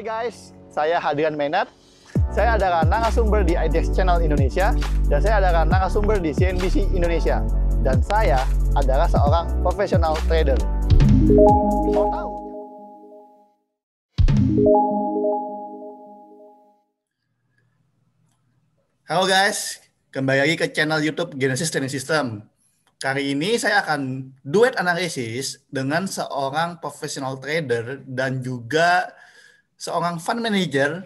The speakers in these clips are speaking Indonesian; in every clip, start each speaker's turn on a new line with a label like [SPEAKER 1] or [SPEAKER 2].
[SPEAKER 1] guys, saya Hadrian Maynard. Saya adalah narasumber di IDX Channel Indonesia dan saya adalah narasumber di CNBC Indonesia. Dan saya adalah seorang profesional trader. Mau tahu? Halo guys, kembali lagi ke channel YouTube Genesis Trading System. Kali ini saya akan duet analisis dengan seorang profesional trader dan juga seorang fund manager,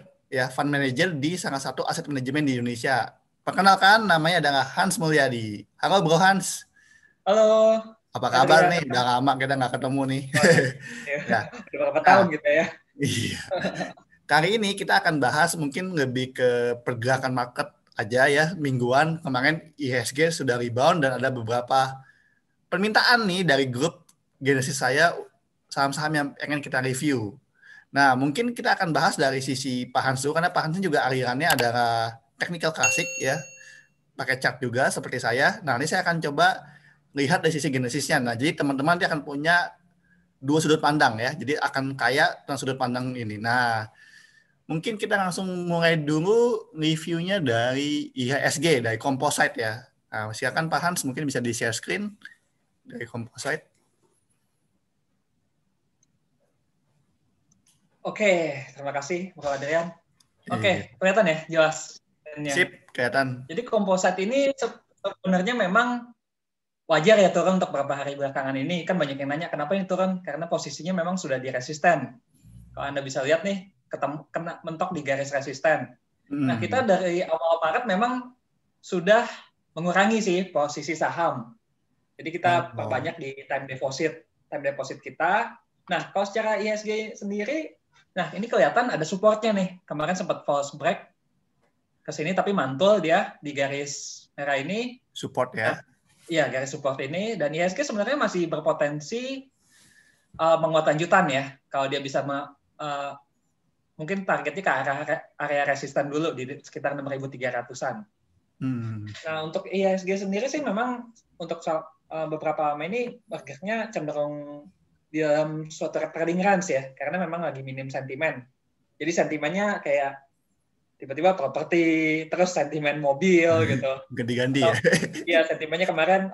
[SPEAKER 1] fund manager di salah satu aset manajemen di Indonesia. Perkenalkan, namanya adalah Hans Mulyadi. Halo Bro Hans.
[SPEAKER 2] Halo.
[SPEAKER 1] Apa kabar nih? Udah lama kita nggak ketemu nih.
[SPEAKER 2] Ya. Udah berapa tahun gitu ya?
[SPEAKER 1] Iya. Kali ini kita akan bahas mungkin lebih ke pergerakan market aja ya, mingguan. Kemarin IHSG sudah rebound dan ada beberapa permintaan nih dari grup Genesis saya, saham-saham yang pengen kita review. Nah, mungkin kita akan bahas dari sisi Pak Hans dulu, karena Pak Hans juga alirannya adalah technical klasik ya, pakai chart juga seperti saya. Nah, ini saya akan coba lihat dari sisi Genesisnya. Nah, jadi teman-teman nanti akan punya dua sudut pandang ya, jadi akan kaya tentang sudut pandang ini. Nah, mungkin kita langsung mulai dulu reviewnya dari IHSG, dari composite ya. Nah, silakan Pak Hans, mungkin bisa di-share screen dari composite.
[SPEAKER 2] Oke, terima kasih Bapak Adrian. Oke, kelihatan ya, jelas.
[SPEAKER 1] Sip, kelihatan.
[SPEAKER 2] Jadi composite ini sebenarnya memang wajar ya turun untuk beberapa hari belakangan ini. Kan banyak yang nanya kenapa ini turun, karena posisinya memang sudah di resisten. Kalau Anda bisa lihat nih, kena mentok di garis resisten. Nah, kita dari awal Maret memang sudah mengurangi sih posisi saham. Jadi kita perbanyak di time deposit kita. Nah, kalau secara IHSG sendiri, nah ini kelihatan ada supportnya nih. Kemarin sempat false break ke sini, tapi mantul dia di garis merah ini.
[SPEAKER 1] Support ya?
[SPEAKER 2] Iya, garis support ini. Dan IHSG sebenarnya masih berpotensi menguat lanjutan ya. Kalau dia bisa mungkin targetnya ke area resisten dulu di sekitar 6.300-an. Nah, untuk IHSG sendiri sih memang untuk beberapa lama ini marketnya cenderung di dalam suatu trading range ya, karena memang lagi minim sentimen. Jadi sentimennya kayak tiba-tiba properti, terus sentimen mobil gitu.
[SPEAKER 1] Ganti-ganti ya?
[SPEAKER 2] Iya, sentimennya kemarin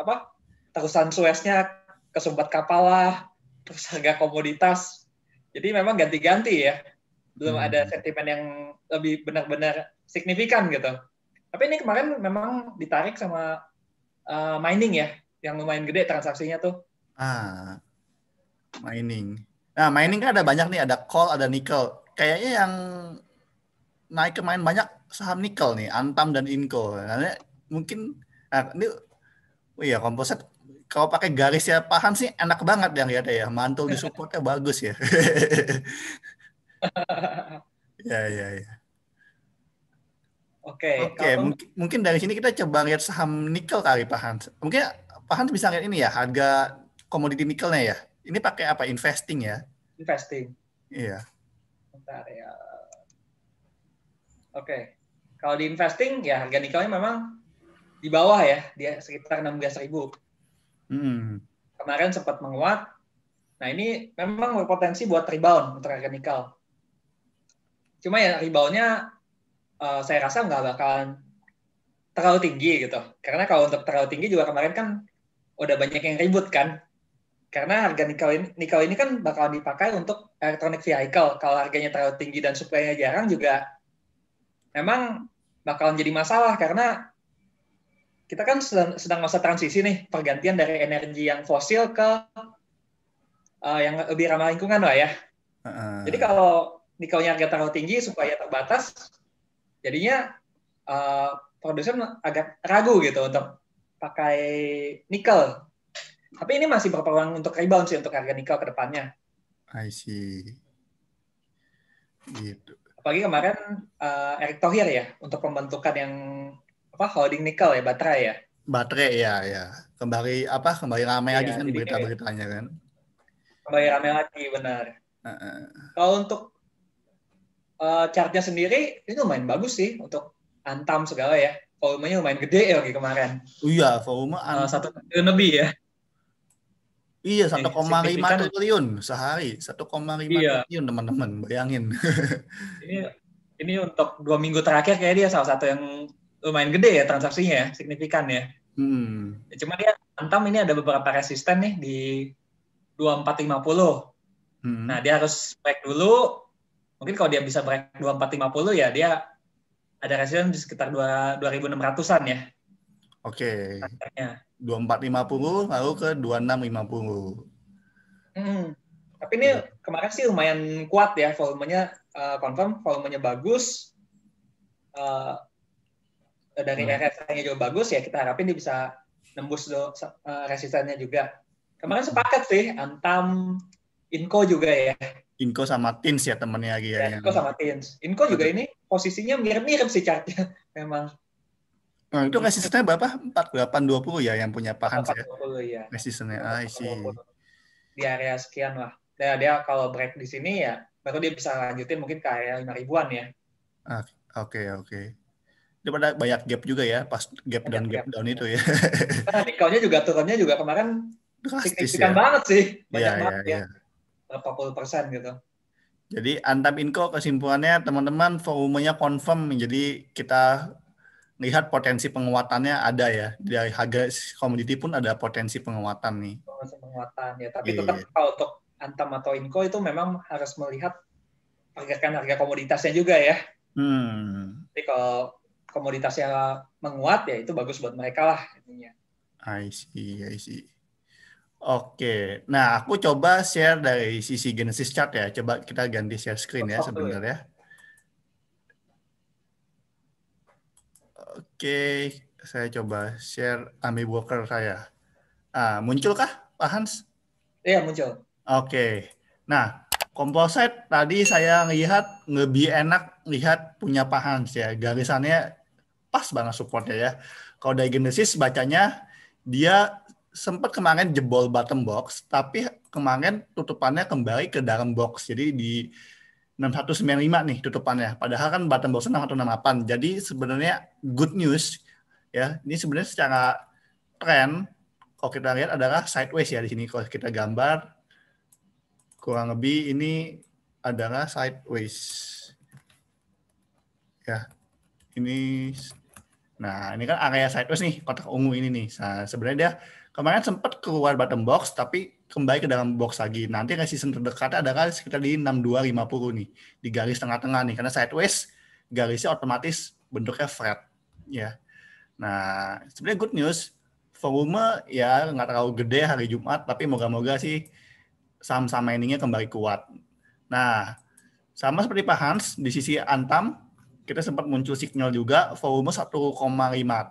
[SPEAKER 2] terusan Sueznya kesumbat kapal lah, terus harga komoditas. Jadi memang ganti-ganti ya. Belum ada sentimen yang lebih benar-benar signifikan gitu. Tapi ini kemarin memang ditarik sama mining ya, yang lumayan gede transaksinya tuh.
[SPEAKER 1] Mining. Nah, mining kan ada banyak nih, ada coal, ada nickel. Kayaknya yang naik kemarin banyak saham nickel nih, Antam dan Inco. Nah, mungkin ini composite kalau pakai garis ya paham sih enak banget yang lihat ya, mantul di supportnya bagus ya. Ya. Oke, mungkin dari sini kita coba lihat saham nikel kali Pak Hans. Mungkin Pak Hans bisa lihat ini ya, harga komoditi nikelnya ya. Ini pakai apa? Investing ya?
[SPEAKER 2] Investing.
[SPEAKER 1] Iya.
[SPEAKER 2] Bentar ya. Oke. Kalau di investing ya harga nikelnya memang di bawah ya, dia sekitar 16.000. Kemarin sempat menguat. Nah, ini memang berpotensi buat rebound untuk harga nikel. Cuma ya reboundnya saya rasa nggak bakalan terlalu tinggi gitu. Karena kalau untuk terlalu tinggi juga kemarin kan udah banyak yang ribut kan. Karena harga nikel ini kan bakal dipakai untuk electronic vehicle. Kalau harganya terlalu tinggi dan supply-nya jarang juga memang bakalan jadi masalah. Karena kita kan sedang masa transisi nih, pergantian dari energi yang fosil ke yang lebih ramah lingkungan lah ya. Jadi kalau nikelnya harga terlalu tinggi, supply-nya terbatas, jadinya produsen agak ragu gitu untuk pakai nikel. Tapi ini masih berpeluang untuk rebound sih untuk harga nikel ke depannya.
[SPEAKER 1] I see. Gitu.
[SPEAKER 2] Apalagi kemarin Erick Thohir ya untuk pembentukan yang holding nikel ya, baterai ya.
[SPEAKER 1] Baterai ya. Kembali ramai lagi kan berita-beritanya kan.
[SPEAKER 2] Kembali ramai lagi benar. Kalau untuk chartnya sendiri ini lumayan bagus sih untuk Antam segala ya. Volumenya lumayan gede ya lagi kemarin.
[SPEAKER 1] Oh iya, volume
[SPEAKER 2] 1 triliun lebih ya.
[SPEAKER 1] Iya,
[SPEAKER 2] Yang
[SPEAKER 1] 1,5
[SPEAKER 2] signifikan.
[SPEAKER 1] triliun sehari. 1,5
[SPEAKER 2] Iya,
[SPEAKER 1] triliun, teman-teman. Bayangin.
[SPEAKER 2] ini ini untuk 2 minggu terakhir kayak dia salah satu yang lumayan gede ya transaksinya ya, signifikan ya.
[SPEAKER 1] Hmm.
[SPEAKER 2] Cuma dia Antam ini ada beberapa resisten nih di 2450. Nah,
[SPEAKER 1] Hmm.
[SPEAKER 2] dia harus break dulu. Mungkin kalau dia bisa break 2450 ya dia ada resisten di sekitar 2600-an ya.
[SPEAKER 1] Oke.
[SPEAKER 2] Targetnya.
[SPEAKER 1] 2450 lalu ke 2650.
[SPEAKER 2] Tapi ini kemarin sih lumayan kuat ya volumenya, confirm volumenya bagus. Dari RSI-nya juga bagus ya, kita harapin dia bisa nembus resistennya juga. Kemarin sepakat sih Antam, Inco juga ya.
[SPEAKER 1] Inco sama Tins ya temennya lagi ya.
[SPEAKER 2] Ya, Inco sama Tins. Inco juga ini posisinya mirip-mirip sih chartnya memang.
[SPEAKER 1] Nah, itu resistennya berapa? 4820 ya yang punya Pak Hans ya.
[SPEAKER 2] 4820 ya.
[SPEAKER 1] Resistennya, I see.
[SPEAKER 2] Di area sekian lah. Nah, dia kalau break di sini ya baru dia bisa lanjutin mungkin ke area 5 ribuan ya.
[SPEAKER 1] Oke. Dia pada banyak gap juga ya, pas gap down itu ya.
[SPEAKER 2] Nah, Nikelnya juga turunnya juga kemarin
[SPEAKER 1] Drastis
[SPEAKER 2] signifikan
[SPEAKER 1] ya.
[SPEAKER 2] banget sih. Banyak
[SPEAKER 1] Iya,
[SPEAKER 2] banget ya.
[SPEAKER 1] iya.
[SPEAKER 2] Berapa puluh persen gitu.
[SPEAKER 1] Jadi Antam Inco kesimpulannya teman-teman volumenya confirm. Jadi kita lihat potensi penguatannya ada ya. Dari harga komoditi pun ada potensi penguatan nih.
[SPEAKER 2] Penguatan ya. Tapi tetap
[SPEAKER 1] Iya.
[SPEAKER 2] kalau untuk Antam atau Inco itu memang harus melihat harga komoditasnya juga ya. Jadi kalau komoditasnya menguat ya itu bagus buat mereka lah intinya.
[SPEAKER 1] I see. Oke, nah aku coba share dari sisi Genesis chart ya. Coba kita ganti share screen ya sebentar ya. Oke, saya coba share AMI Broker saya. Munculkah Pak Hans?
[SPEAKER 2] Iya, muncul.
[SPEAKER 1] Oke, nah composite tadi saya lihat lebih enak lihat punya Pak Hans ya. Garisannya pas banget supportnya ya. Kalau dari Genesis bacanya dia sempat kemarin jebol bottom box, tapi kemarin tutupannya kembali ke dalam box. Jadi di 6195 nih tutupannya. Padahal kan bottom box-nya 6168. Jadi sebenarnya good news ya. Ini sebenarnya secara tren kalau kita lihat adalah sideways ya di sini. Kalau kita gambar kurang lebih ini adalah sideways. Ya. Nah, ini kan area sideways nih, kotak ungu ini nih. Nah, sebenarnya dia kemarin sempat keluar bottom box, tapi kembali ke dalam box lagi. Nanti resisten terdekatnya adalah sekitar di 6250 nih, di garis tengah-tengah nih. Karena sideways, garisnya otomatis bentuknya flat. Ya. Nah, sebenarnya good news, volume ya nggak terlalu gede hari Jumat, tapi moga-moga sih saham-saham miningnya kembali kuat. Nah, sama seperti Pak Hans, di sisi Antam, kita sempat muncul signal juga volume 1,5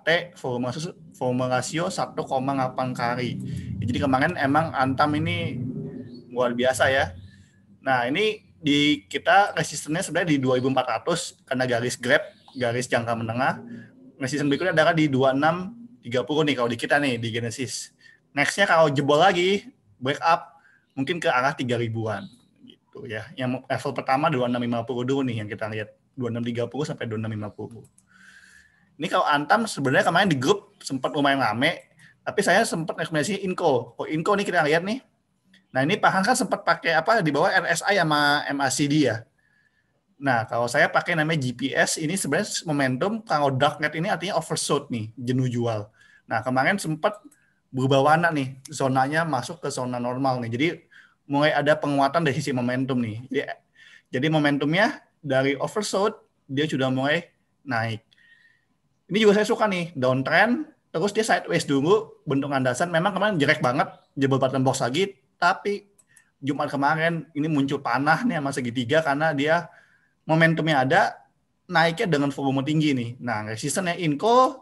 [SPEAKER 1] T, volume rasio 1,8 kali. Jadi kemarin emang Antam ini luar biasa ya. Nah, ini di kita resistennya sebenarnya di 2400 karena garis jangka menengah. Resisten berikutnya adalah di 2630 nih kalau di kita nih di Genesis. Next-nya kalau jebol lagi, break up mungkin ke arah 3000-an gitu ya. Yang level pertama 2650 dulu nih yang kita lihat. 2630 sampai 2650. Ini kalau Antam sebenarnya kemarin di grup sempat lumayan rame, tapi saya sempat rekomendasi Inco. Kalau Inco nih kita lihat nih. Nah, ini Pak Hans kan sempat pakai apa di bawah RSI sama MACD ya. Nah, kalau saya pakai namanya GPS, ini sebenarnya momentum kalau dark net ini artinya oversold nih, jenuh jual. Nah, kemarin sempat berubah warna nih, zonanya masuk ke zona normal nih. Jadi mulai ada penguatan dari sisi momentum nih. Jadi momentumnya dari oversold dia sudah mulai naik. Ini juga saya suka nih, downtrend, terus dia sideways dulu, bentuk landasan memang kemarin jelek banget, jebol bottom box lagi, tapi Jumat kemarin ini muncul panah nih sama segitiga karena dia momentumnya ada, naiknya dengan volume tinggi nih. Nah, resistennya Inco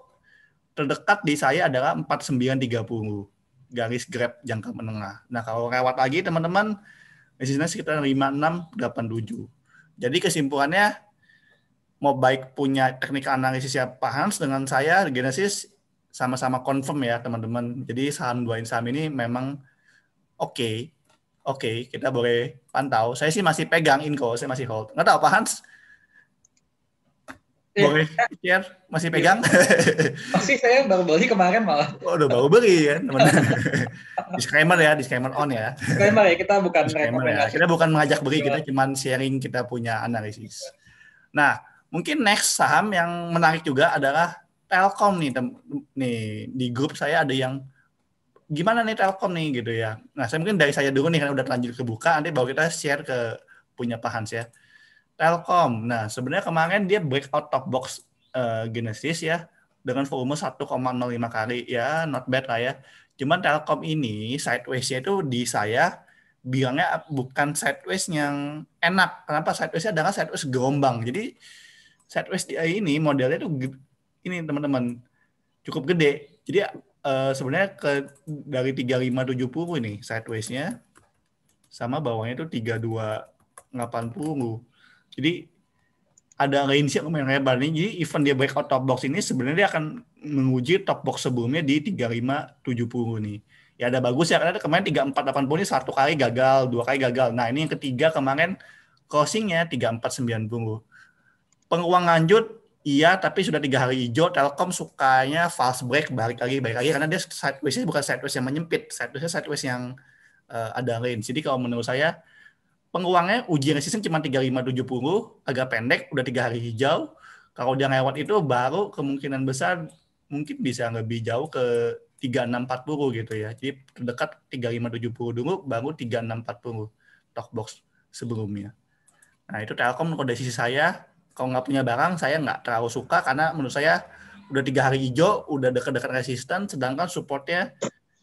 [SPEAKER 1] terdekat di saya adalah 4930, garis grab jangka menengah. Nah, kalau lewat lagi teman-teman, resistennya sekitar 5687. Jadi kesimpulannya, mau baik punya teknik analisis ya Pak Hans dengan saya Genesis sama-sama confirm ya teman-teman. Jadi dua saham ini memang oke, kita boleh pantau. Saya sih masih pegang Inco, saya masih hold. Nggak tahu Pak Hans? Boleh share? Masih pegang?
[SPEAKER 2] Pasti saya baru beli kemarin malah.
[SPEAKER 1] Oh, udah baru beli ya, teman. Disclaimer ya, disclaimer on ya.
[SPEAKER 2] Disclaimer ya, kita bukan
[SPEAKER 1] Disclaimer ya.
[SPEAKER 2] rekomendasi.
[SPEAKER 1] Kita bukan mengajak beli, kita cuma sharing kita punya analisis. Nah, mungkin next saham yang menarik juga adalah Telkom nih, nih di grup saya ada yang gimana nih Telkom nih gitu ya. Nah, saya mungkin dari saya dulu nih kan udah lanjut kebuka, nanti baru kita share ke punya Pak Hans ya. Telkom. Nah, sebenarnya kemarin dia breakout top box Genesis ya dengan volume 1,05 kali ya, not bad lah ya. Cuman Telkom ini sideways-nya itu di saya bilangnya bukan sideways yang enak. Kenapa sideways-nya adalah sideways gelombang. Jadi sideways dia ini modelnya itu ini teman-teman cukup gede. Jadi sebenarnya dari 3570 ini sideways-nya sama bawahnya itu 3280. Jadi ada range yang lumayan lebar nih. Jadi even dia breakout top box ini sebenarnya dia akan menguji top box sebelumnya di 3570 nih. Ya ada bagus ya karena kemarin 3480 ini satu kali gagal, dua kali gagal. Nah, ini yang ketiga kemarin closingnya 3490. Peluang lanjut iya, tapi sudah 3 hari hijau. Telkom sukanya false break balik lagi karena dia sideways-nya bukan sideways yang menyempit, sideways-nya sideways yang ada range. Jadi kalau menurut saya peluangnya uji resisten cuma 3570, agak pendek, udah 3 hari hijau. Kalau dia lewat itu baru kemungkinan besar mungkin bisa lebih jauh ke 3640 gitu ya. Jadi terdekat 3570 dulu, baru 3640 top box sebelumnya. Nah itu Telkom kalau dari sisi saya, kalau nggak punya barang, saya nggak terlalu suka karena menurut saya udah 3 hari hijau, udah dekat-dekat resisten, sedangkan supportnya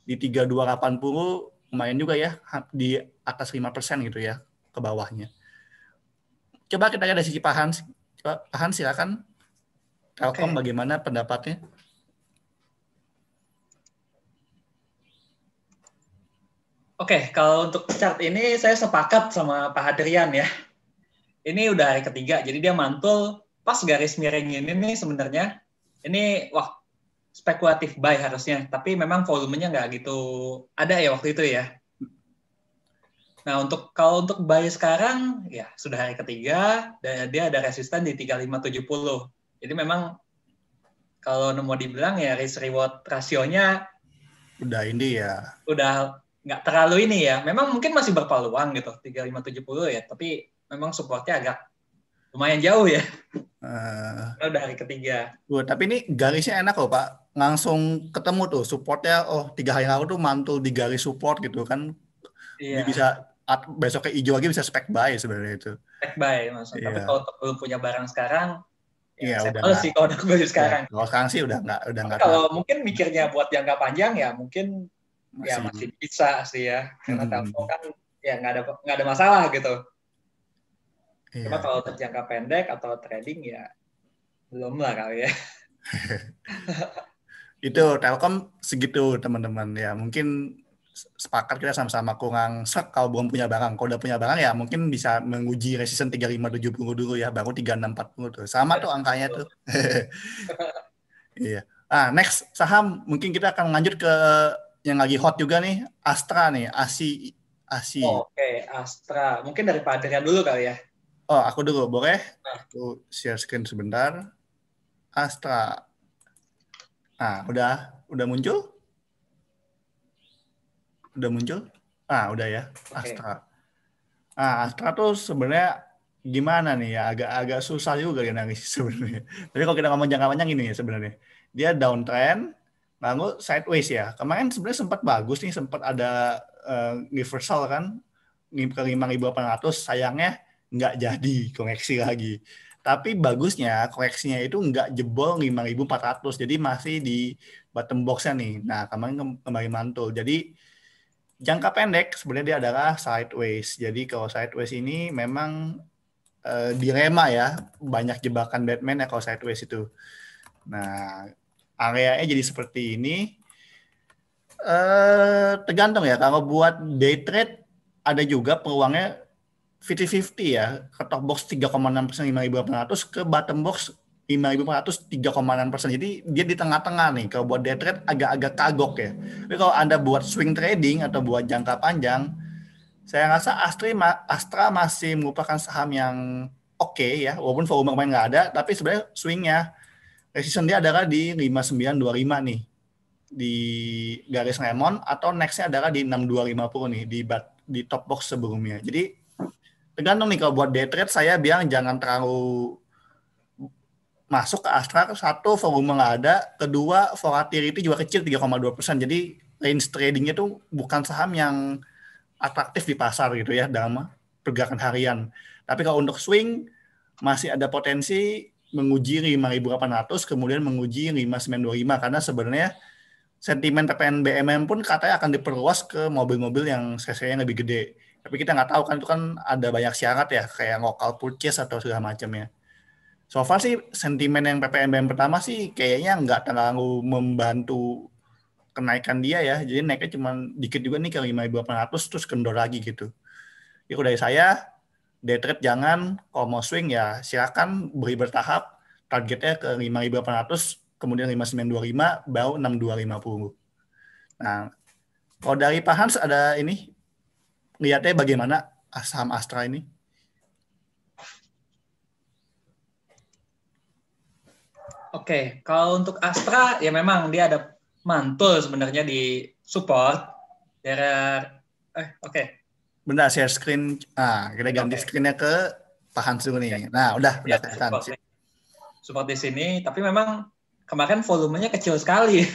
[SPEAKER 1] di 3280 lumayan juga ya, di atas 5% gitu ya ke bawahnya. Coba kita lihat dari sisi Pak Hans. Coba Pak Hans silakan. Telkom bagaimana pendapatnya?
[SPEAKER 2] Oke, kalau untuk chart ini saya sepakat sama Pak Hadrian ya. Ini udah hari ketiga, jadi dia mantul pas garis miring ini nih sebenarnya. Ini spekulatif buy harusnya, tapi memang volumenya nggak gitu ada ya waktu itu ya. Nah, kalau untuk buy sekarang, ya sudah hari ketiga, dan dia ada resisten di 3570. Jadi memang, kalau mau dibilang ya risk-reward rasionya
[SPEAKER 1] udah ini ya.
[SPEAKER 2] Udah nggak terlalu ini ya. Memang mungkin masih berpeluang gitu, 3570 ya, tapi memang supportnya agak lumayan jauh ya. Udah hari ketiga.
[SPEAKER 1] Tapi ini garisnya enak loh Pak. Langsung ketemu tuh supportnya, 3 hari lalu tuh mantul di garis support gitu kan. Iya. Bisa besoknya hijau lagi bisa spek buy sebenarnya itu.
[SPEAKER 2] Spek buy maksudnya. Iya. Tapi kalau belum punya barang sekarang,
[SPEAKER 1] ya
[SPEAKER 2] saya tahu sih kalau udah beli sekarang.
[SPEAKER 1] Kalau sekarang sih udah nggak.
[SPEAKER 2] Kalau mungkin mikirnya buat jangka panjang ya mungkin masih bisa sih ya. Karena Telkom kan ya nggak ada masalah gitu. Iya. Cuma kalau untuk jangka pendek atau trading ya belum lah kali ya.
[SPEAKER 1] Itu Telkom segitu teman-teman ya. Mungkin sepakat kita sama-sama kurang sek kalau belum punya barang. Kalau udah punya barang ya mungkin bisa menguji resisten 3570 dulu ya, baru 3640 tuh. Sama tuh angkanya tuh. Iya. Next saham mungkin kita akan lanjut ke yang lagi hot juga nih, Astra nih, ASI.
[SPEAKER 2] Oke, Astra. Mungkin dari Pak Adrian dulu kali ya.
[SPEAKER 1] Aku dulu, boleh? Aku share screen sebentar. Astra. Udah muncul? Udah muncul? Udah ya, Astra. Astra tuh sebenarnya gimana nih ya, agak susah juga ya nangis sebenarnya. Tapi kalau kita ngomong jangka panjang ini ya sebenarnya. Dia downtrend, lalu sideways ya. Kemarin sebenarnya sempat bagus nih, sempat ada reversal kan, ke 5.800, sayangnya nggak jadi koreksi lagi. Tapi bagusnya koreksinya itu nggak jebol 5.400, jadi masih di bottom box-nya nih. Nah, kemarin kembali mantul. Jadi jangka pendek sebenarnya dia adalah sideways. Jadi kalau sideways ini memang dilema ya, banyak jebakan Batman ya kalau sideways itu. Nah, areanya jadi seperti ini. Tergantung ya, kalau buat day trade ada juga peluangnya 50-50 ya, ke top box 3,6% 5.800, ke bottom box 5.400 3,6%. Jadi dia di tengah-tengah nih. Kalau buat day trade agak-agak kagok ya. Tapi kalau Anda buat swing trading atau buat jangka panjang, saya rasa Astra masih merupakan saham yang oke ya, walaupun volume kemarin nggak ada, tapi sebenarnya swingnya resistance dia adalah di 5925 nih di garis lemon, atau nextnya adalah di 6250 nih di top box sebelumnya. Jadi tergantung nih, kalau buat day trade saya bilang jangan terlalu masuk ke Astra. Satu, volume nggak ada, kedua volatility juga kecil 3,2%. Jadi range tradingnya tuh bukan saham yang atraktif di pasar gitu ya dalam pergerakan harian. Tapi kalau untuk swing masih ada potensi menguji 5.800, kemudian menguji 5.925, karena sebenarnya sentimen PPN BMM pun katanya akan diperluas ke mobil-mobil yang cc-nya lebih gede. Tapi kita nggak tahu kan, itu kan ada banyak syarat ya, kayak local purchase atau segala macamnya. So far sih sentimen yang PPN BMM pertama sih kayaknya nggak terlalu membantu kenaikan dia ya. Jadi naiknya cuma dikit juga nih ke 5.800 terus kendor lagi gitu. Itu dari saya, day trade jangan, kalau mau swing ya silakan beri bertahap, targetnya ke 5.800, kemudian 5.925, baru 6.250. Nah, kalau dari Pak Hans ada ini, lihatnya bagaimana saham Astra ini?
[SPEAKER 2] Oke, kalau untuk Astra ya memang dia ada mantul sebenarnya di support daerah oke.
[SPEAKER 1] Benar, share screen. Nah, kita ganti screen-nya ke Pak Hans dulu nih. Nah, udah
[SPEAKER 2] Ya,
[SPEAKER 1] kelihatan.
[SPEAKER 2] support di sini, tapi memang kemarin volumenya kecil sekali.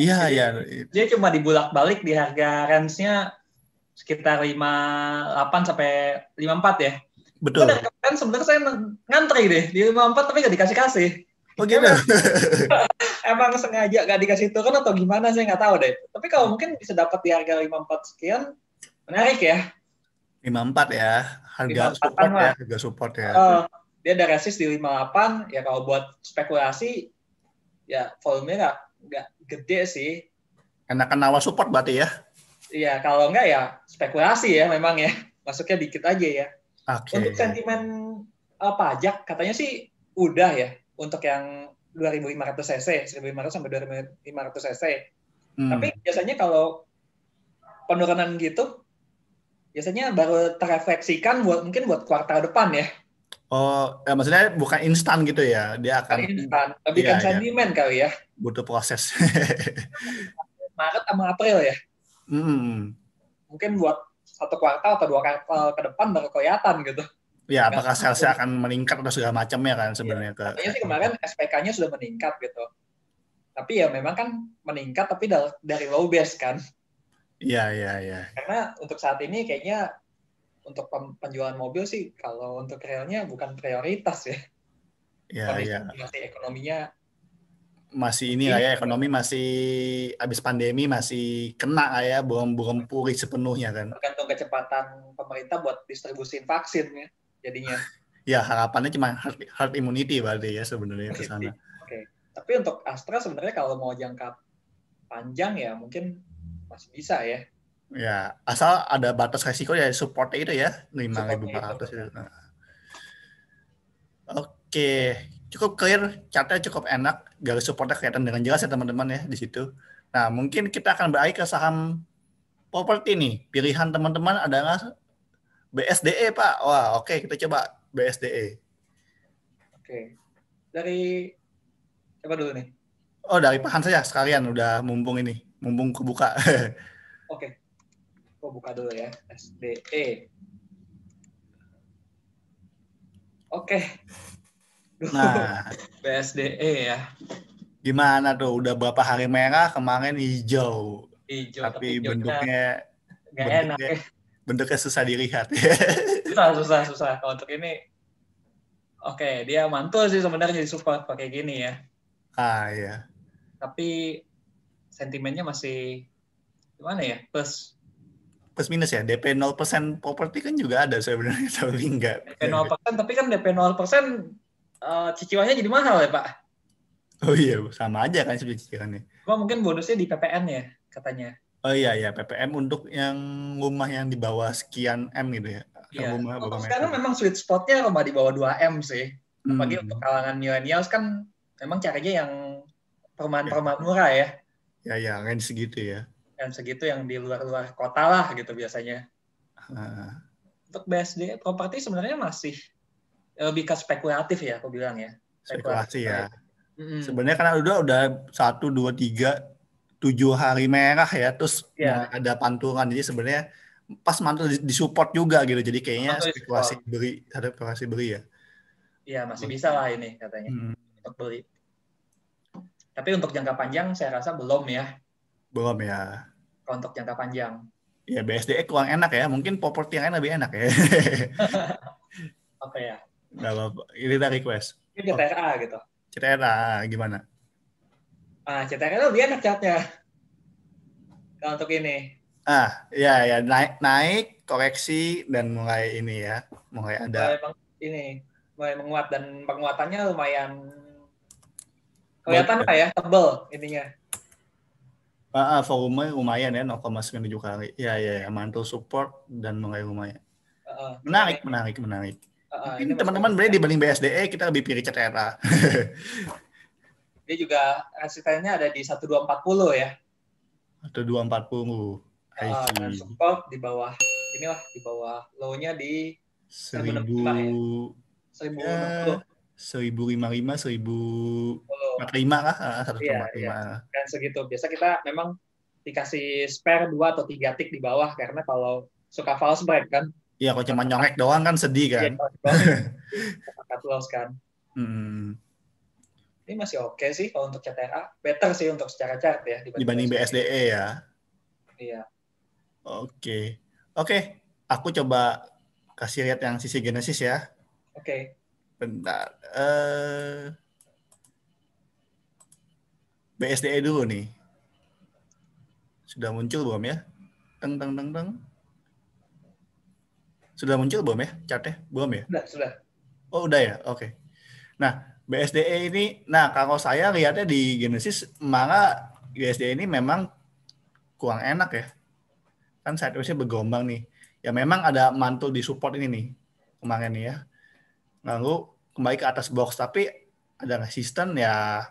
[SPEAKER 1] Iya,
[SPEAKER 2] Jadi,
[SPEAKER 1] iya.
[SPEAKER 2] dia cuma dibulak-balik di harga range-nya sekitar 58 sampai 54 ya. Gue dari
[SPEAKER 1] Betul.
[SPEAKER 2] kemarin sebenarnya saya ngantri deh di 54 tapi gak dikasih-kasih.
[SPEAKER 1] Oh gitu.
[SPEAKER 2] Emang sengaja gak dikasih turun atau gimana saya nggak tahu deh. Tapi kalau mungkin bisa dapat di harga 54 sekian, menarik ya.
[SPEAKER 1] 54 ya. Harga
[SPEAKER 2] 54-an
[SPEAKER 1] support
[SPEAKER 2] lah.
[SPEAKER 1] ya, harga support ya.
[SPEAKER 2] Dia ada resist di 58, ya kalau buat spekulasi, ya volumenya nggak gede sih.
[SPEAKER 1] Enakan awal support berarti ya?
[SPEAKER 2] Iya, kalau enggak ya spekulasi ya memang ya. Masuknya dikit aja ya.
[SPEAKER 1] Oke.
[SPEAKER 2] Untuk sentimen pajak, katanya sih udah ya. Untuk yang 2.500 cc, 1.500 sampai 2.500 cc. Tapi biasanya kalau penurunan gitu, biasanya baru terefleksikan mungkin buat kuartal depan ya.
[SPEAKER 1] Oh, ya maksudnya bukan instan gitu ya? Dia akan
[SPEAKER 2] Instan, lebih
[SPEAKER 1] iya,
[SPEAKER 2] kan
[SPEAKER 1] iya.
[SPEAKER 2] sentimen kali ya.
[SPEAKER 1] Butuh proses.
[SPEAKER 2] Maret sama April ya. Mungkin buat satu kuartal atau dua kuartal ke depan baru kelihatan gitu.
[SPEAKER 1] Ya, apakah salesnya akan meningkat atau segala macamnya kan sebenarnya.
[SPEAKER 2] Ya, katanya sih kemarin SPK-nya sudah meningkat gitu. Tapi ya memang kan meningkat tapi dari low base kan.
[SPEAKER 1] Iya, iya, iya.
[SPEAKER 2] Karena untuk saat ini kayaknya untuk penjualan mobil sih kalau untuk realnya bukan prioritas ya.
[SPEAKER 1] Iya, iya.
[SPEAKER 2] Masih ekonominya
[SPEAKER 1] masih ini lah ya, ekonomi masih habis pandemi masih kena lah ya, belum pulih sepenuhnya kan.
[SPEAKER 2] Tergantung kecepatan pemerintah buat distribusin vaksin ya jadinya.
[SPEAKER 1] Ya harapannya cuma herd immunity berarti ya sebenarnya ke sana.
[SPEAKER 2] Oke. Tapi untuk Astra sebenarnya kalau mau jangka panjang ya mungkin masih bisa ya.
[SPEAKER 1] Ya, asal ada batas resiko ya, supportnya itu ya 5.400 itu. Nah. Oke, cukup clear, chartnya cukup enak, garis supportnya kelihatan dengan jelas ya teman-teman ya di situ. Nah, mungkin kita akan beralih ke saham properti nih. Pilihan teman-teman adalah BSDE, Pak. Wah, oke, kita coba BSDE.
[SPEAKER 2] Oke. Dari siapa dulu nih?
[SPEAKER 1] Oh, dari Pak Hans saja sekalian, udah mumpung kebuka.
[SPEAKER 2] Oke. Gua buka dulu ya, SDE. Oke.
[SPEAKER 1] Nah,
[SPEAKER 2] BSDE ya.
[SPEAKER 1] gimana tuh? Udah berapa hari merah, kemarin hijau.
[SPEAKER 2] Hijau,
[SPEAKER 1] tapi bentuknya
[SPEAKER 2] nggak enak ya.
[SPEAKER 1] Bentuknya susah dilihat.
[SPEAKER 2] Susah. Kalau untuk ini, oke, dia mantul sih sebenarnya di support pakai gini ya.
[SPEAKER 1] Iya.
[SPEAKER 2] Tapi sentimennya masih gimana ya? Plus
[SPEAKER 1] minus ya. DP 0% properti kan juga ada sebenarnya, tapi enggak.
[SPEAKER 2] DP 0%, tapi kan DP 0% cicilannya jadi mahal ya, Pak?
[SPEAKER 1] Oh iya, sama aja kan cicilannya.
[SPEAKER 2] Cuma mungkin bonusnya di PPN ya, katanya.
[SPEAKER 1] Oh iya, PPM untuk yang rumah yang di bawah sekian M gitu ya.
[SPEAKER 2] Iya. Untuk sekarang memang sweet spot-nya rumah di bawah 2M sih. Apalagi untuk kalangan milenials kan memang carinya yang perumahan-perumahan murah ya.
[SPEAKER 1] Ya, range segitu ya.
[SPEAKER 2] Dan segitu yang di luar-luar kota lah gitu biasanya. Untuk BSD properti sebenarnya masih lebih ke spekulatif ya, aku bilang ya.
[SPEAKER 1] Spekulasi ya.
[SPEAKER 2] Mm-mm.
[SPEAKER 1] Sebenarnya karena udah 1, 2, 3, 7 hari merah ya, terus
[SPEAKER 2] Ya,
[SPEAKER 1] ada pantulan, jadi sebenarnya pas mantul disupport juga gitu, jadi kayaknya
[SPEAKER 2] atau
[SPEAKER 1] spekulasi
[SPEAKER 2] sport.
[SPEAKER 1] beli, ada spekulasi beli ya.
[SPEAKER 2] Iya, masih bisa lah ini katanya
[SPEAKER 1] Hmm,
[SPEAKER 2] untuk beli. Tapi untuk jangka panjang saya rasa belum ya.
[SPEAKER 1] belum ya.
[SPEAKER 2] Kalau untuk jangka panjang.
[SPEAKER 1] Ya BSDE kurang enak ya, mungkin properti yang lain lebih enak ya.
[SPEAKER 2] Apa ya?
[SPEAKER 1] Nggak apa-apa, ini dari request.
[SPEAKER 2] Ini
[SPEAKER 1] Oh,
[SPEAKER 2] CTRA gitu.
[SPEAKER 1] CTRA gimana?
[SPEAKER 2] CTRA lebih enak catnya. Kalau untuk ini.
[SPEAKER 1] Ya naik koreksi dan mulai ini ya, mulai ada
[SPEAKER 2] Mulai menguat dan penguatannya lumayan kelihatan lah ya, tebel ininya.
[SPEAKER 1] Volume lumayan ya, 0,97 kali. Ya, mantul support dan mulai lumayan. Menarik. Mungkin teman-teman beli dibanding BSDE, kita lebih pilih CTRA.
[SPEAKER 2] Dia juga resistennya ada di 1240 ya.
[SPEAKER 1] 1240.
[SPEAKER 2] Dan support di bawah inilah, di bawah low-nya di 1000 1060.
[SPEAKER 1] 1055, 1045 kah? 145.
[SPEAKER 2] Iya. Dan segitu. Biasa kita memang dikasih spare 2 atau 3 tick di bawah karena kalau suka false break kan.
[SPEAKER 1] Iya, kalau cuma nyongek doang kan sedih kan.
[SPEAKER 2] Cut loss kan.
[SPEAKER 1] Hmm.
[SPEAKER 2] Ini masih oke sih kalau untuk CTRA. Better sih untuk secara chart ya
[SPEAKER 1] dibanding BSDE ya.
[SPEAKER 2] Iya.
[SPEAKER 1] Oke. Aku coba kasih lihat yang sisi Genesis ya.
[SPEAKER 2] Oke.
[SPEAKER 1] Bentar. BSDE dulu nih. Sudah muncul belum ya? Teng. Sudah muncul belum ya chartnya? Belum ya?
[SPEAKER 2] Sudah.
[SPEAKER 1] Oh, udah ya? Oke. Nah, BSDE ini, kalau saya lihatnya di Genesis, malah BSDE ini memang kurang enak ya. Kan sideways-nya bergelombang nih. Ya memang ada mantul di support ini nih, kemarin nih ya. Lalu kembali ke atas box, tapi ada resisten ya.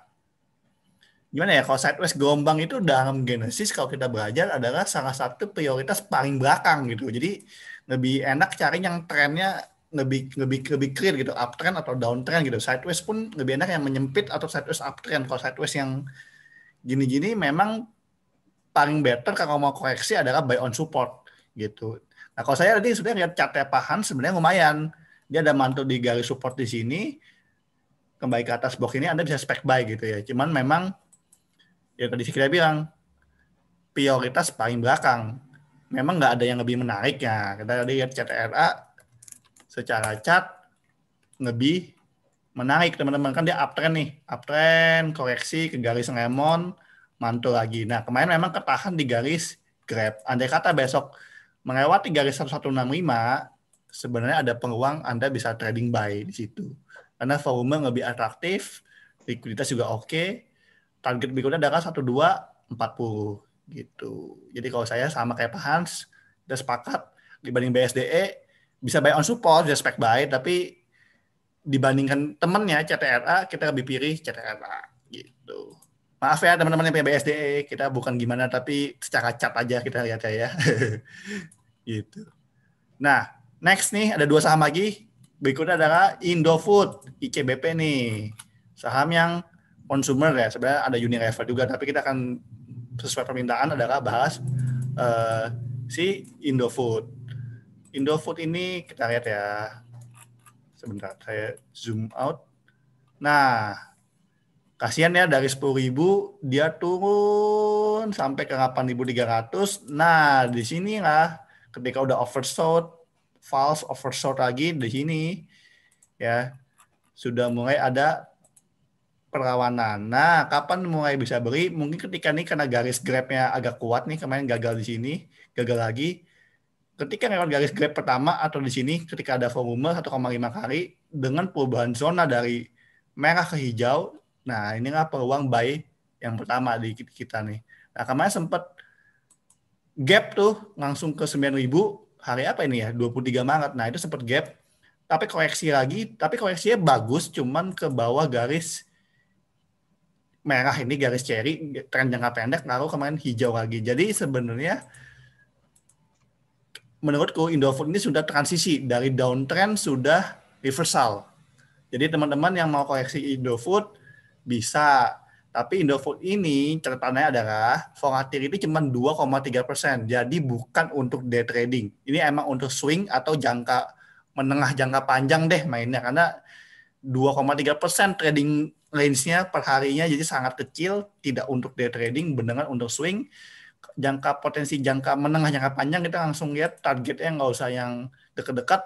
[SPEAKER 1] Gimana ya, kalau sideways gelombang itu dalam Genesis kalau kita belajar adalah salah satu prioritas paling belakang gitu. Jadi lebih enak cari yang trennya lebih clear gitu, uptrend atau downtrend gitu. Sideways pun lebih enak yang menyempit atau sideways uptrend. Kalau sideways yang gini-gini memang paling better kalau mau koreksi adalah buy on support gitu. Nah, kalau saya tadi sudah lihat chartnya Pak Hans sebenarnya lumayan. Dia ada mantul di garis support di sini. Kembali ke atas box ini Anda bisa spec buy gitu ya. Cuman memang ya tadi kita bilang prioritas paling belakang. Memang nggak ada yang lebih menarik ya. Kita tadi lihat CTRA secara chart lebih menarik teman-teman, kan dia uptrend nih, uptrend koreksi ke garis lemon, mantul lagi. Nah kemarin memang ketahan di garis grab. Andai kata besok melewati garis 1165, sebenarnya ada peluang Anda bisa trading buy di situ. Karena volume lebih atraktif, likuiditas juga oke. Target berikutnya adalah 1240 gitu. Jadi kalau saya sama kayak Pak Hans, udah sepakat dibanding BSDE bisa buy on support, bisa spec buy, tapi dibandingkan temennya CTRA kita lebih pilih CTRA gitu. Maaf ya teman-teman yang punya BSDE, kita bukan gimana tapi secara cat aja kita lihat ya. Gitu. Nah, next nih ada 2 saham lagi. Berikutnya adalah Indofood, ICBP nih. Saham yang consumer ya, sebenarnya ada Unilever juga, tapi kita akan sesuai permintaan adalah bahas si Indofood. Indofood ini kita lihat ya. Sebentar, saya zoom out. Nah, kasihan ya dari 10.000 dia turun sampai ke 8.300. Nah, di sinilah ketika udah oversold, false oversold lagi di sini ya sudah mulai ada perlawanan. Nah, kapan mulai bisa beli? Mungkin ketika nih karena garis grabnya agak kuat nih, kemarin gagal di sini, gagal lagi. Ketika lewat garis grab pertama atau di sini ketika ada volume 1,5 kali dengan perubahan zona dari merah ke hijau, nah inilah peluang buy yang pertama di kita nih. Nah kemarin sempat gap tuh langsung ke 9.000 hari apa ini ya, 23 Maret. Nah itu sempat gap, tapi koreksi lagi, tapi koreksinya bagus, cuman ke bawah garis merah ini, garis cherry, tren jangka pendek, lalu kemarin hijau lagi. Jadi sebenarnya menurutku Indofood ini sudah transisi dari downtrend sudah reversal Jadi teman-teman yang mau koleksi Indofood bisa. Tapi Indofood ini catatannya adalah volatility cuma 2,3%. Jadi bukan untuk day trading. Ini emang untuk swing atau jangka menengah jangka panjang deh mainnya. Karena 2,3% trading range-nya per harinya jadi sangat kecil. Tidak untuk day trading, benar untuk swing. Potensi jangka menengah jangka panjang kita langsung lihat targetnya nggak usah yang dekat-dekat.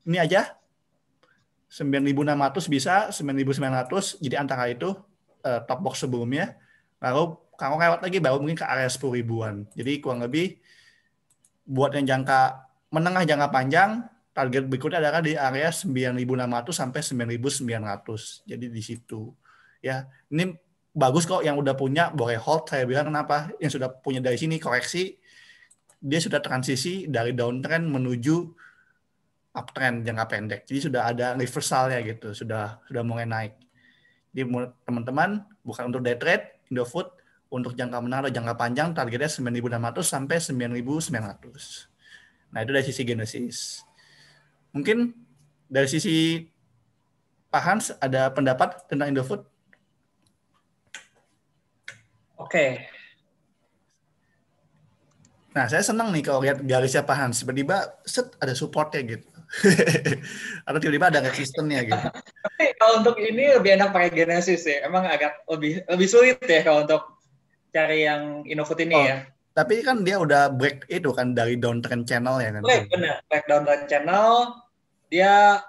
[SPEAKER 1] Ini aja 9.600 bisa, 9.900, jadi antara itu top box sebelumnya. Lalu kalau lewat lagi baru mungkin ke area 10 ribuan. Jadi kurang lebih buat yang jangka menengah jangka panjang, target berikutnya adalah di area 9.600 sampai 9.900. Jadi di situ. Ya, ini bagus kok yang udah punya boleh hold. Saya bilang kenapa? Yang sudah punya dari sini koreksi, dia sudah transisi dari downtrend menuju uptrend jangka pendek. Jadi sudah ada reversalnya gitu, sudah mulai naik. Jadi teman-teman bukan untuk day trade, Indofood untuk jangka menengah atau jangka panjang targetnya 9.600 sampai 9.900. Nah, itu dari sisi Genesis. Mungkin dari sisi Pak Hans ada pendapat tentang Indofood?
[SPEAKER 2] Oke.
[SPEAKER 1] Nah, saya senang nih kalau lihat garisnya Pak Hans. Tiba-tiba ada supportnya gitu. Atau tiba-tiba ada resistennya gitu.
[SPEAKER 2] Tapi kalau untuk ini lebih enak pakai Genesis ya. Emang agak lebih sulit ya kalau untuk cari yang Indofood ini ya.
[SPEAKER 1] Tapi kan dia udah break itu kan dari downtrend channel ya kan.
[SPEAKER 2] Benar, break downtrend channel, dia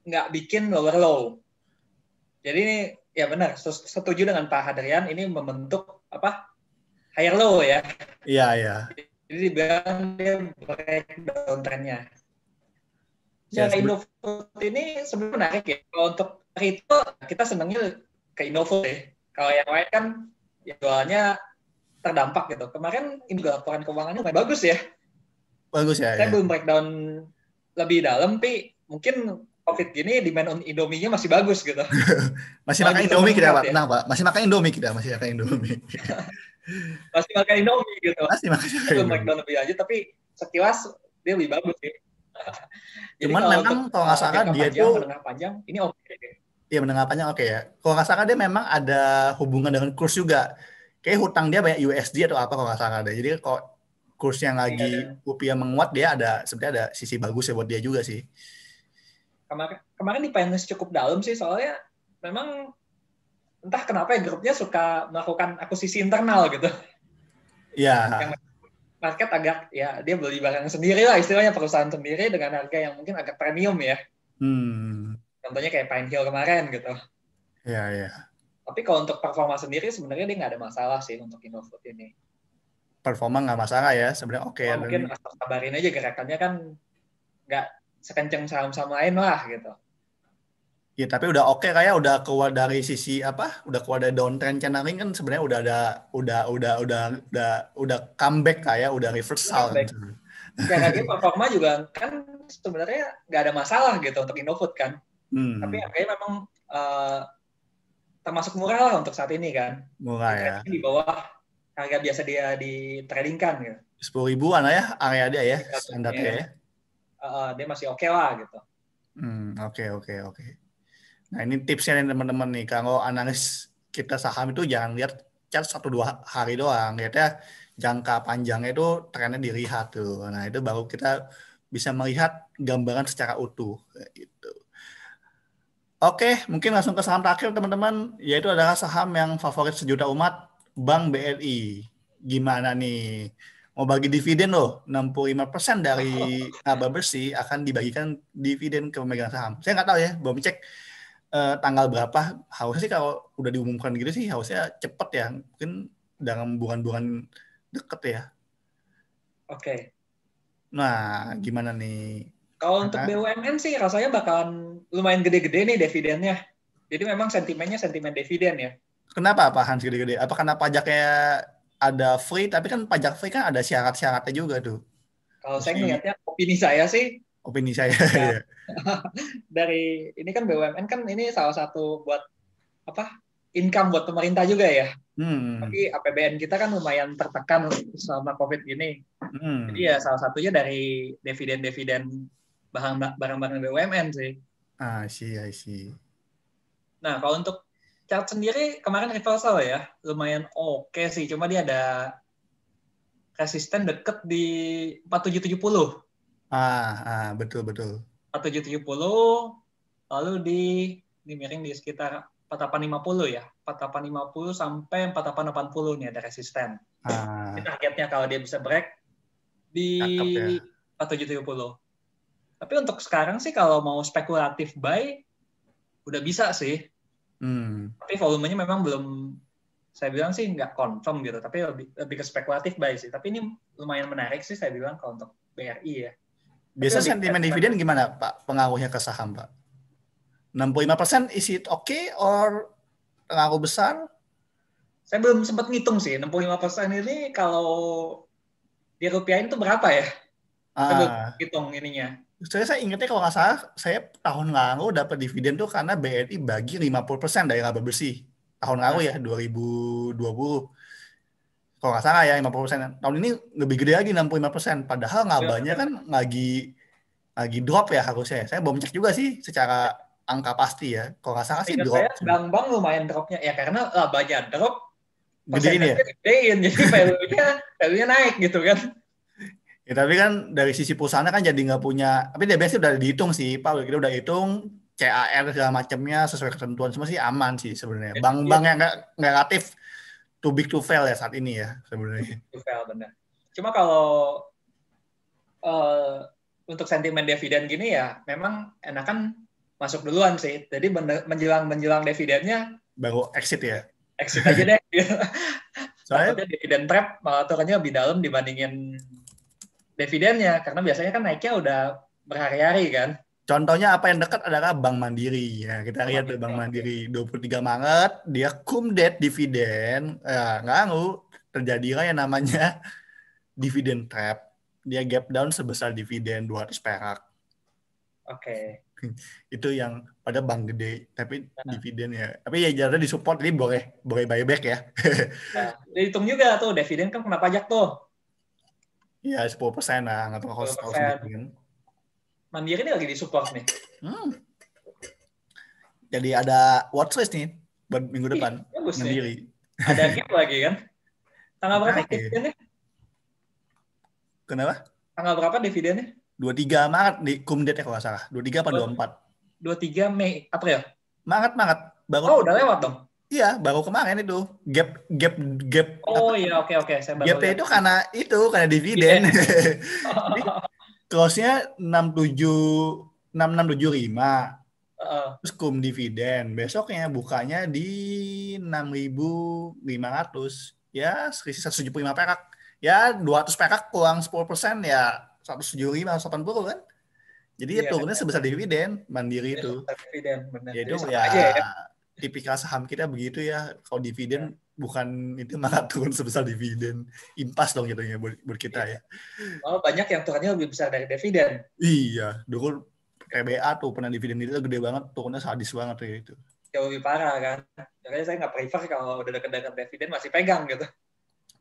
[SPEAKER 2] nggak bikin lower low. Jadi ini ya benar, setuju dengan Pak Hadrian, ini membentuk higher low ya.
[SPEAKER 1] Iya, iya.
[SPEAKER 2] Jadi dibilang dia break downtrendnya. Cara Indofood ini sebenarnya menarik ya. Kalau untuk itu kita senangnya ke Indofood ya. Kalau yang lain kan ya jualnya terdampak gitu. Kemarin ini laporan keuangannya lumayan bagus ya.
[SPEAKER 1] Bagus ya.
[SPEAKER 2] Saya belum breakdown lebih dalam, tapi mungkin COVID gini demand Indomie-nya masih bagus gitu.
[SPEAKER 1] Masih makan Indomie kita, Pak. Nah, Pak. Masih makan Indomie kita, masih makan Indomie.
[SPEAKER 2] Masih makan Indomie gitu.
[SPEAKER 1] Masih makan Indomie.
[SPEAKER 2] Belum breakdown lebih aja, tapi sekilas dia lebih bagus sih.
[SPEAKER 1] Cuman memang kalau nggak salah dia itu
[SPEAKER 2] menengah panjang ini oke.
[SPEAKER 1] Iya, menengah panjang oke ya. Kalau nggak salah dia memang ada hubungan dengan kurs juga. Kayak hutang dia banyak USD atau apa kalau nggak salah ada. Jadi kalau kurs yang lagi rupiah menguat dia sebenarnya ada sisi bagus ya buat dia juga sih.
[SPEAKER 2] Kemarin di finance cukup dalam sih, soalnya memang entah kenapa ya grupnya suka melakukan akuisisi internal gitu.
[SPEAKER 1] Iya.
[SPEAKER 2] Market agak ya dia beli barang sendiri lah istilahnya, perusahaan sendiri dengan harga yang mungkin agak premium ya. Contohnya kayak Pine Hill kemarin gitu.
[SPEAKER 1] Iya, iya.
[SPEAKER 2] Tapi kalau untuk performa sendiri sebenarnya dia nggak ada masalah sih untuk Indofood ini.
[SPEAKER 1] Performa nggak masalah ya, sebenarnya oke.
[SPEAKER 2] Mungkin asal kabarin aja gerakannya kan nggak sekencang saham-saham lain lah gitu.
[SPEAKER 1] Ya, tapi udah oke kayak udah keluar dari sisi udah keluar dari downtrend channeling kan sebenarnya udah comeback kayak udah reversal.
[SPEAKER 2] Kayak dia performa juga kan sebenarnya nggak ada masalah gitu untuk Indofood kan. Tapi harganya memang termasuk murah lah untuk saat ini kan.
[SPEAKER 1] Murah ya.
[SPEAKER 2] Di bawah harga biasa dia di trading kan gitu.
[SPEAKER 1] 10 ribuan lah ya area dia ya standarnya ya.
[SPEAKER 2] Dia masih oke lah gitu.
[SPEAKER 1] Oke. Nah, ini tipsnya nih teman-teman nih. Kalau analis kita saham itu jangan lihat chart 1-2 hari doang. Lihatnya jangka panjangnya itu trennya dilihat tuh. Nah, itu baru kita bisa melihat gambaran secara utuh. Gitu. Oke, mungkin langsung ke saham terakhir teman-teman. Yaitu adalah saham yang favorit sejuta umat, Bank BRI. Gimana nih? Mau bagi dividen loh, 65% dari laba bersih akan dibagikan dividen ke pemegang saham. Saya nggak tahu ya, belum cek tanggal berapa. Harusnya sih kalau udah diumumkan gitu sih harusnya cepet ya, mungkin dalam bulan-bulan deket ya.
[SPEAKER 2] Oke.
[SPEAKER 1] Nah, gimana nih?
[SPEAKER 2] Kalau untuk BUMN sih rasanya bakalan lumayan gede-gede nih dividennya. Jadi memang sentimennya sentimen dividen ya.
[SPEAKER 1] Kenapa Pak Hans gede-gede? Apa karena pajaknya ada free, tapi kan pajak free kan ada syarat-syaratnya juga tuh.
[SPEAKER 2] Kalau saya ngelihatnya, opini saya sih.
[SPEAKER 1] Opini saya.
[SPEAKER 2] Ya, dari ini kan BUMN kan ini salah satu buat income buat pemerintah juga ya. Tapi APBN kita kan lumayan tertekan selama COVID gini. Jadi ya salah satunya dari dividen-dividen barang-barang BUMN sih.
[SPEAKER 1] I see, I see.
[SPEAKER 2] Nah, kalau untuk chart sendiri kemarin reversal ya, lumayan oke sih. Cuma dia ada resisten deket di 4770.
[SPEAKER 1] Betul betul.
[SPEAKER 2] 4770, lalu di miring di sekitar 4850 ya. 4850 sampai 4880 nih ada resisten. Ini targetnya kalau dia bisa break di
[SPEAKER 1] Cakep ya.
[SPEAKER 2] 4770. Tapi untuk sekarang sih kalau mau spekulatif buy, udah bisa sih. Tapi volumenya memang belum, saya bilang sih nggak confirm gitu, tapi lebih ke spekulatif buy sih. Tapi ini lumayan menarik sih saya bilang kalau untuk BRI ya.
[SPEAKER 1] Biasa sentimen dividen gimana Pak pengaruhnya ke saham Pak? 65% is it okay or pengaruh besar?
[SPEAKER 2] Saya belum sempat ngitung sih, 65% ini kalau di rupiahin itu berapa ya? Saya belum hitung ininya.
[SPEAKER 1] Saya ingatnya kalau nggak salah, saya tahun lalu dapat dividen tuh karena BRI bagi 50% dari laba bersih. Tahun lalu ya, 2020. Kalau nggak salah ya, 50%. Tahun ini lebih gede lagi, 65%. Padahal labanya kan lagi drop ya harusnya. Saya belum cek juga sih secara angka pasti ya. Kalau nggak salah sih drop.
[SPEAKER 2] Saya bank lumayan dropnya. Ya karena labanya drop,
[SPEAKER 1] Gedein ya?
[SPEAKER 2] gedein. Jadi value-nya naik gitu kan.
[SPEAKER 1] Ya, tapi kan dari sisi perusahaannya kan jadi nggak punya, tapi dia biasanya udah dihitung sih, Pak. Kita udah hitung CAR segala macamnya sesuai ketentuan semua sih aman sih sebenarnya. Bank-bank yang nggak relatif too big to fail ya saat ini ya sebenarnya.
[SPEAKER 2] To fail benar. Cuma kalau untuk sentimen dividen gini ya, memang enakan masuk duluan sih. Jadi menjelang dividennya
[SPEAKER 1] baru exit ya.
[SPEAKER 2] Exit aja deh. Soalnya dividen trap malah turunnya lebih dalam dibandingin dividennya, karena biasanya kan naiknya udah berhari-hari kan.
[SPEAKER 1] Contohnya apa yang dekat adalah Bank Mandiri ya. Kita lihat tuh Bank Mandiri 23 Maret dia cum-det dividen, nganggu terjadilah yang namanya dividen trap. Dia gap down sebesar dividen 200 perak.
[SPEAKER 2] Oke.
[SPEAKER 1] Itu yang pada bank gede tapi dividen ya. Tapi ya jarang disupport, jadi boleh buyback ya.
[SPEAKER 2] Nah, dihitung juga tuh dividen kan kena pajak tuh.
[SPEAKER 1] Iya 10% lah, nggak tahu kalau sedikit.
[SPEAKER 2] Mandiri ini lagi disupport nih.
[SPEAKER 1] Jadi ada watchlist nih buat minggu depan.
[SPEAKER 2] Bagus
[SPEAKER 1] Mandiri.
[SPEAKER 2] Nih. Ada gap lagi kan? Tanggal berapa dividennya?
[SPEAKER 1] Kenapa?
[SPEAKER 2] Tanggal berapa dividennya?
[SPEAKER 1] 23 Maret di cum-det ya kalau nggak salah. 23 apa 24?
[SPEAKER 2] 23 Mei, April.
[SPEAKER 1] Maret.
[SPEAKER 2] Baru, udah lewat dong.
[SPEAKER 1] Iya, baru kemarin itu. Gap.
[SPEAKER 2] Oh iya, oke.
[SPEAKER 1] Gapnya itu karena dividen. Jadi close-nya 6675. Terus cum dividen. Besoknya bukanya di 6.500. Ya, selisih 175 perak. Ya, 200 perak kurang 10% ya 175, 180 kan. Jadi ya turunnya sebesar dividen Mandiri itu.
[SPEAKER 2] Dividen, benar.
[SPEAKER 1] Ya itu ya tipikal saham kita begitu ya. Kalau dividen bukan itu malah turun sebesar dividen. Impas dong jatuhnya buat kita ya.
[SPEAKER 2] Oh, banyak yang turunnya lebih besar dari dividen.
[SPEAKER 1] Iya, dulu PBA tuh pernah dividen itu gede banget, turunnya sadis banget ya itu.
[SPEAKER 2] Jauh lebih parah kan. Makanya saya nggak prefer kalau udah dekat-dekat dividen masih pegang gitu.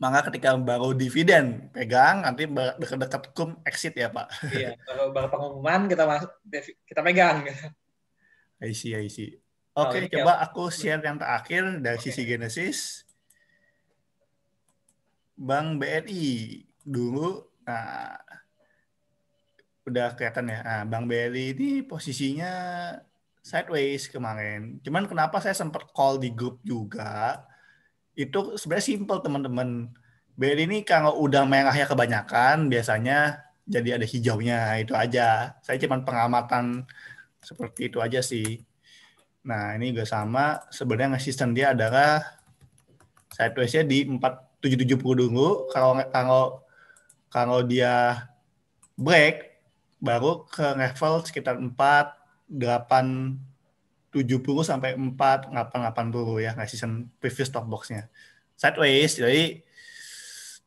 [SPEAKER 1] Maka ketika baru dividen pegang, nanti dekat-dekat cum exit ya Pak.
[SPEAKER 2] Iya, baru pengumuman kita pegang.
[SPEAKER 1] I see. Oke, coba aku share yang terakhir dari sisi Genesis. Bank BRI dulu, nah, udah kelihatan ya. Nah, Bank BRI ini posisinya sideways kemarin. Cuman kenapa saya sempat call di grup juga, itu sebenarnya simple teman-teman. BRI ini kalau udah merahnya kebanyakan, biasanya jadi ada hijaunya, itu aja. Saya cuma pengamatan seperti itu aja sih. Nah, ini juga sama. Sebenarnya resisten dia adalah sideways-nya di 4770 dulu. Kalau dia break, baru ke level sekitar 4870 sampai 4880 ya, resisten previous stop box-nya. Sideways, jadi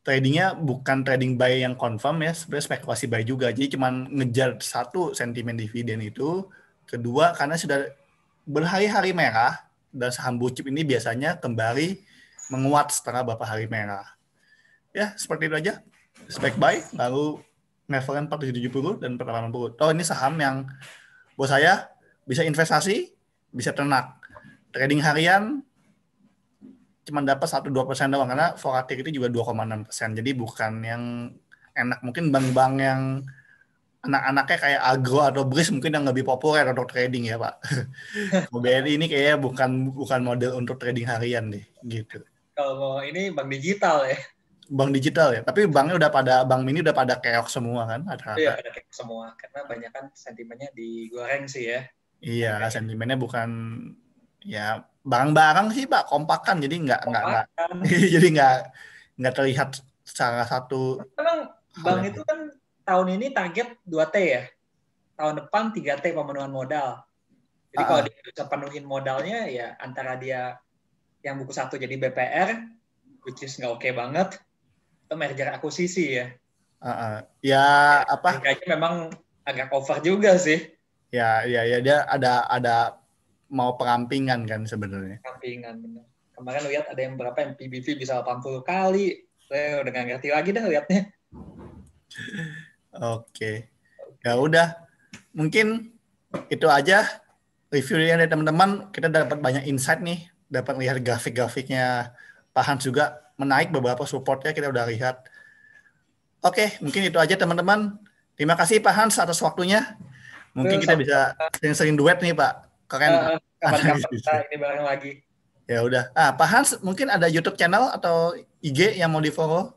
[SPEAKER 1] tradingnya bukan trading buy yang confirm ya, sebenarnya spekulasi buy juga. Jadi cuma ngejar satu sentimen dividen itu. Kedua, karena sudah berhari-hari merah dan saham blue chip ini biasanya kembali menguat setelah beberapa hari merah. Ya, seperti itu aja. Spek buy, lalu levelnya 4770 dan 480. Oh, ini saham yang buat saya bisa investasi, bisa ternak. Trading harian cuma dapat 1-2% doang karena volatility itu juga 2,6%. Jadi bukan yang enak. Mungkin bank-bank yang anak-anaknya kayak Agro atau BRIS mungkin yang lebih populer untuk trading ya Pak. Kalau BRI ini kayaknya bukan model untuk trading harian deh gitu.
[SPEAKER 2] Kalau mau ini bank digital ya.
[SPEAKER 1] Bank digital ya, tapi bank mini udah pada keok semua kan
[SPEAKER 2] Iya,
[SPEAKER 1] rata-rata.
[SPEAKER 2] ada kayak semua karena banyak kan sentimennya digoreng sih ya.
[SPEAKER 1] Iya,
[SPEAKER 2] Harganya
[SPEAKER 1] sentimennya bukan ya barang-barang sih Pak, kompakan jadi nggak
[SPEAKER 2] kompakan.
[SPEAKER 1] jadi nggak terlihat salah satu
[SPEAKER 2] Emang
[SPEAKER 1] hal
[SPEAKER 2] bank
[SPEAKER 1] yang
[SPEAKER 2] itu kan tahun ini target 2T ya. Tahun depan 3T pemenuhan modal. Jadi kalau
[SPEAKER 1] ah,
[SPEAKER 2] dia bisa penuhin modalnya ya antara dia yang buku 1 jadi BPR, which is nggak oke banget, atau merger akuisisi ya.
[SPEAKER 1] ya
[SPEAKER 2] Ya,
[SPEAKER 1] apa
[SPEAKER 2] harganya memang agak over juga sih.
[SPEAKER 1] ya dia ada mau perampingan kan sebenarnya.
[SPEAKER 2] Sampingan bener. Kemarin lihat ada yang berapa yang PBV bisa 80 kali. Saya udah nggak ngerti lagi dah liatnya.
[SPEAKER 1] Oke, ya udah mungkin itu aja reviewnya dari teman-teman. Kita dapat banyak insight nih, dapat lihat grafik-grafiknya Pak Hans juga menaik, beberapa supportnya kita udah lihat. Oke, mungkin itu aja teman-teman. Terima kasih Pak Hans atas waktunya. Mungkin
[SPEAKER 2] Terus
[SPEAKER 1] kita bisa sering-sering duet nih Pak. Keren Pak.
[SPEAKER 2] kapan-kapan kita ini bareng lagi.
[SPEAKER 1] Ya udah. Pak Hans mungkin ada YouTube channel atau IG yang mau di-follow?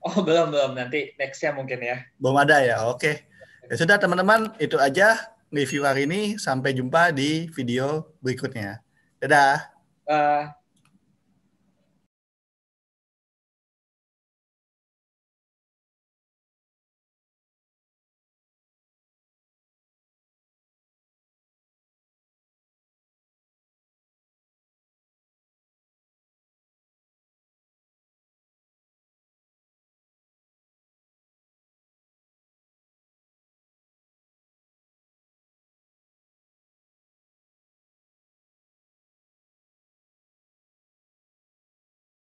[SPEAKER 2] Oh, belum. Nanti next-nya mungkin ya.
[SPEAKER 1] Belum ada ya. Oke. Ya sudah teman-teman, itu aja review hari ini. Sampai jumpa di video berikutnya. Dadah.